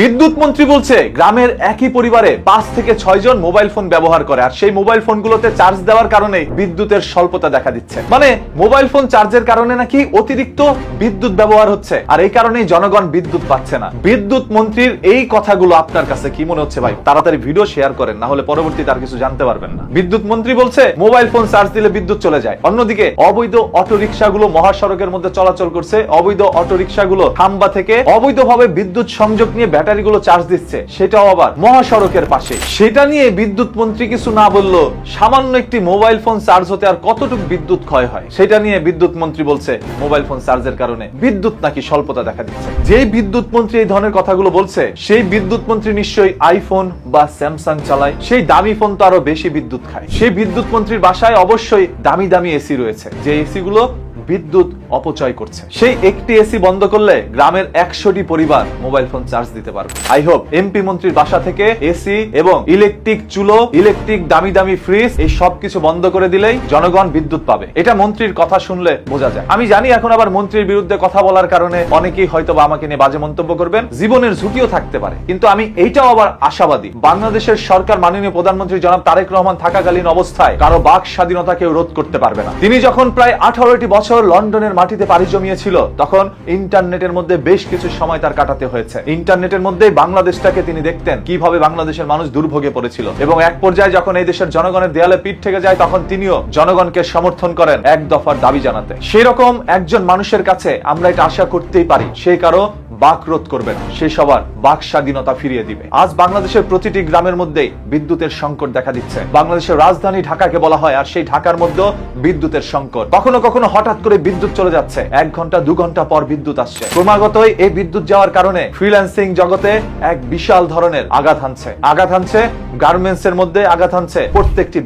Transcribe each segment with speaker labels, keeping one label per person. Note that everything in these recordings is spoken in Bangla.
Speaker 1: বিদ্যুৎ মন্ত্রী বলছে গ্রামের একই পরিবারে 5 থেকে 6 জন মোবাইল ফোন ব্যবহার করে, আর সেই মোবাইল ফোনগুলোতে চার্জ দেওয়ার কারণে বিদ্যুতের স্বল্পতা দেখা দিচ্ছে। মানে মোবাইল ফোন চার্জের কারণে নাকি অতিরিক্ত বিদ্যুৎ ব্যবহার হচ্ছে, আর এই কারণেই জনগণ বিদ্যুৎ পাচ্ছে না। বিদ্যুৎ মন্ত্রীর এই কথাগুলো আপনার কাছে কি মনে হচ্ছে ভাই? তাড়াতাড়ি ভিডিও শেয়ার করেন, না হলে পরবর্তীতে আর কিছু জানতে পারবেন না। বিদ্যুৎ মন্ত্রী বলছে মোবাইল ফোন চার্জ দিলে বিদ্যুৎ চলে যায়, অন্যদিকে অবৈধ অটোরিকশাগুলো মহাসড়কের মধ্যে চলাচল করছে। অবৈধ অটোরিকশাগুলো খাম্বা থেকে অবৈধভাবে বিদ্যুৎ সংযোগ নিয়ে ব্যাটারিগুলো চার্জ দিচ্ছে, সেটাও আবার মহাসড়কের পাশে। সেটা নিয়ে বিদ্যুৎ মন্ত্রী কিছু না বললো, সামান্য একটি মোবাইল ফোন চার্জ হতে আর কতটুকু বিদ্যুৎ ক্ষয় হয় সেটা নিয়ে বিদ্যুৎ মন্ত্রী বলছে মোবাইল ফোন চার্জের কারণে বিদ্যুৎ নাকি স্বল্পতা দেখা দিচ্ছে। যেই বিদ্যুৎ মন্ত্রী এই ধরনের কথাগুলো বলছে সেই বিদ্যুৎ মন্ত্রী নিশ্চয়ই আইফোন বা স্যামসাং চালায়। সেই দামি ফোন তো আরো বেশি বিদ্যুৎ খায়। সেই বিদ্যুৎ মন্ত্রীর বাসায় অবশ্যই দামি দামি এসি রয়েছে, যে এসি গুলো বিদ্যুৎ অপচয় করছে। সেই একটি এসি বন্ধ করলে গ্রামের 100টি পরিবার মোবাইল ফোন চার্জ দিতে পারবে। আই হোপ এমপি মন্ত্রীর বাসা থেকে এসি এবং ইলেকট্রিক চুলো, ইলেকট্রিক দামি দামি ফ্রিজ এই সবকিছু বন্ধ করে দিলেই জনগণ বিদ্যুৎ পাবে। এটা মন্ত্রীর কথা শুনলে বোঝা যায়। আমি জানি এখন আবার মন্ত্রীর বিরুদ্ধে কথা বলার কারণে অনেকেই হয়তো বা আমাকে নিয়ে বাজে মন্তব্য করবেন, জীবনের ঝুঁকিও থাকতে পারে, কিন্তু আমি এইটাও আবার আশাবাদী বাংলাদেশের সরকার মাননীয় প্রধানমন্ত্রী জনাব তারেক রহমান থাকাকালীন অবস্থায় কারো বাক স্বাধীনতা কেউ রোধ করতে পারবে না। তিনি যখন প্রায় 18টি বছর লন্ডনের মাটিতে পাড়ি জমিয়েছিল তখন ইন্টারনেটের মধ্যে বেশ কিছু সময় তার কাটাতে হয়েছে। ইন্টারনেটের মধ্যে বাংলাদেশটাকে তিনি দেখতেন কিভাবে বাংলাদেশের মানুষ দুর্ভোগে পড়েছিল, এবং এক পর্যায়ে যখন এই দেশের জনগণের দেয়ালে পিঠ থেকে যায় তখন তিনিও জনগণকে সমর্থন করেন এক দফার দাবি জানাতে। সেই রকম একজন মানুষের কাছে আমরা এটা আশা করতেই পারি সেই কারো বাক রোধ করবে না, সে সবার বাক স্বাধীনতা ফিরিয়ে দিবে। আজ বাংলাদেশের প্রতিটি গ্রামের মধ্যেই বিদ্যুতের সংকট দেখা দিচ্ছে। বাংলাদেশের রাজধানী ঢাকাকে বলা হয়, আর সেই ঢাকার মধ্যেও বিদ্যুতের সংকট। কখনো কখনো হঠাৎ করে বিদ্যুৎ চলে যাচ্ছে, 1 ঘন্টা 2 ঘন্টা পর বিদ্যুৎ আসছে। ক্রমাগতই এই বিদ্যুৎ যাওয়ার কারণে ফ্রিল্যান্সিং জগতে এক বিশাল ধরনের আঘাত হানছে গার্মেন্টস এর মধ্যে, আঘাত হানছে প্রত্যেকটি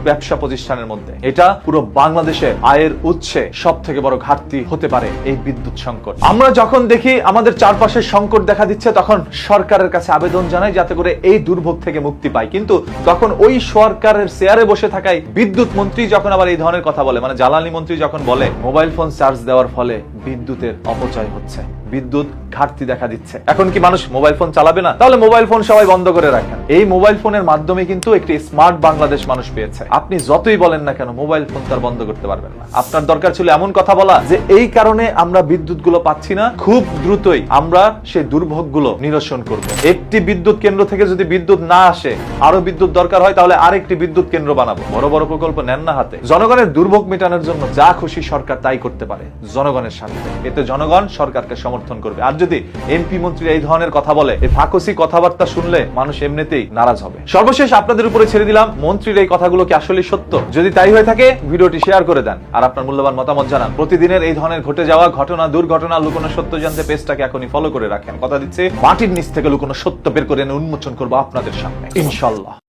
Speaker 1: ব্যবসা প্রতিষ্ঠানের মধ্যে। এটা পুরো বাংলাদেশের আয়ের উৎসে সব থেকে বড় ঘাটতি হতে পারে এই বিদ্যুৎ সংকট। আমরা যখন দেখি আমাদের চারপাশে সংকট দেখা দিচ্ছে তখন সরকারের কাছে আবেদন জানাই যাতে করে এই দুর্ভোগ থেকে মুক্তি পায়, কিন্তু তখন ওই সরকারের চেয়ারে বসে থাকায় বিদ্যুৎ মন্ত্রী যখন আবার এই ধরনের কথা বলে, মানে জ্বালানি মন্ত্রী যখন বলে মোবাইল ফোন চার্জ দেওয়ার ফলে বিদ্যুতের অপচয় হচ্ছে, বিদ্যুৎ ঘাটতি দেখা দিচ্ছে, এখন কি মানুষ মোবাইল ফোন চালাবে না? তাহলে মোবাইল ফোন সবাই বন্ধ করে রাখেন। এই মোবাইল ফোনের মাধ্যমে কিন্তু একটি স্মার্ট বাংলাদেশ মানুষ পেয়েছে। আপনি যতই বলেন না কেন মোবাইল ফোন তার বন্ধ করতে পারবেন না। আপনার দরকার ছিল এমন কথা বলা যে এই কারণে আমরা বিদ্যুৎ গুলো পাচ্ছি না, খুব দ্রুতই আমরা সেই দুর্ভোগ গুলো নিরসন করব। একটি বিদ্যুৎ কেন্দ্র থেকে যদি বিদ্যুৎ না আসে, আরো বিদ্যুৎ দরকার হয়, তাহলে আরেকটি বিদ্যুৎ কেন্দ্র বানাবো। বড় বড় প্রকল্প নেন না হাতে। জনগণের দুর্ভোগ মেটানোর জন্য যা খুশি সরকার তাই করতে পারে জনগণের সাথে, এতে জনগণ সরকারকে সমর্থন করবে। আর যদি এমপি মন্ত্রী এই ধরনের কথা বলে, এই ফাঁকসি কথাবার্তা শুনলে মানুষ এমনিতেই নারাজ হবে। সর্বশেষ আপনাদের উপরে ছেড়ে দিলাম, মন্ত্রীর এই কথাগুলো কি আসলে সত্য? যদি তাই হয়ে থাকে ভিডিওটি শেয়ার করে দেন, আর আপনার মূল্যবান মতামত জানান। প্রতিদিনের এই ধরনের ঘটে যাওয়া ঘটনা, দুর্ঘটনা, লুকোনো সত্য জানতে পেজটাকে এখনই ফলো করে রাখেন। কথা দিচ্ছে মাটির নিচ থেকে লুকোনো সত্য বের করে এনে উন্মোচন করবো আপনাদের সামনে ইনশাআল্লাহ।